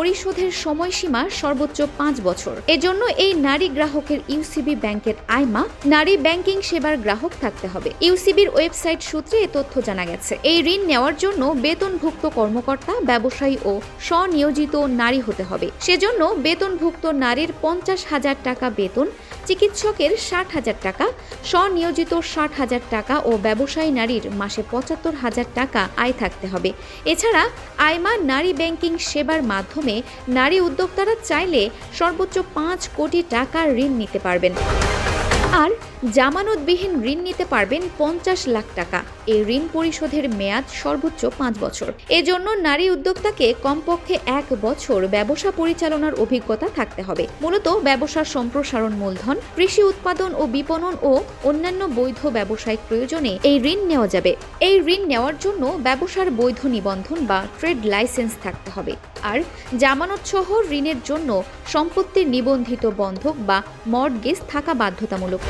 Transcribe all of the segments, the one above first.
পরিশোধের সময়সীমা সর্বোচ্চ 5 বছর। এজন্য এই নারী গ্রাহকের ইউসিবি ব্যাংকের আইমা নারী ব্যাংকিং সেবার গ্রাহক থাকতে হবে। ইউসিবির ওয়েবসাইট সূত্রে এ তথ্য জানা গেছে। এই ঋণ নেওয়ার জন্য বেতনভুক্ত কর্মকর্তা, ব্যবসায়ী ও স্বনিয়োজিত নারী হতে হবে। সেজন্য বেতনভুক্ত নারীর 50,000 টাকা বেতন, চিকিৎসকের 60,000 টাকা, স্বনিয়োজিত 60,000 টাকা ও ব্যবসায়ী নারীর মাসে 75,000 টাকা আয় থাকতে হবে। এছাড়া আইমা নারী ব্যাংকিং সেবার মাধ্যমে নারী উদ্যোক্তারা চাইলে সর্বোচ্চ 5 কোটি টাকার ঋণ নিতে পারবেন। আর জামানতবিহীন ঋণ নিতে পারবেন 50 লাখ টাকা। এই ঋণ পরিশোধের মেয়াদ সর্বোচ্চ 5 বছর। এজন্য নারী উদ্যোক্তাকে কমপক্ষে 1 বছর ব্যবসা পরিচালনার অভিজ্ঞতা থাকতে হবে। মূলত ব্যবসার সম্প্রসারণ মূলধন, কৃষি উৎপাদন ও বিপণন ও অন্যান্য বৈধ ব্যবসায়িক প্রয়োজনে এই ঋণ নেওয়া যাবে। এই ঋণ নেওয়ার জন্য ব্যবসার বৈধ নিবন্ধন বা ট্রেড লাইসেন্স থাকতে হবে। আর জামানত সহ ঋণের জন্য সম্পত্তির নিবন্ধিত বন্ধক বা মর্টগেজ থাকা বাধ্যতামূলক।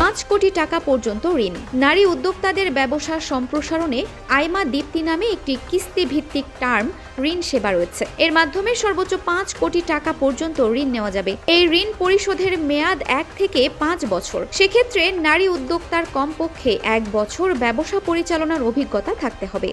5 কোটি টাকা পর্যন্ত ঋণ। নারী উদ্যোক্তাদের ব্যবসা সম্প্রসারণে আইমা দীপ্তি নামে একটি কিস্তি ভিত্তিক টার্ম ঋণ সেবা রয়েছে। এর মাধ্যমে সর্বোচ্চ 5 কোটি টাকা পর্যন্ত ঋণ নেওয়া যাবে। এই ঋণ পরিশোধের মেয়াদ 1 থেকে 5 বছর। সেক্ষেত্রে নারী উদ্যোক্তার কমপক্ষে 1 বছর ব্যবসা পরিচালনার অভিজ্ঞতা থাকতে হবে।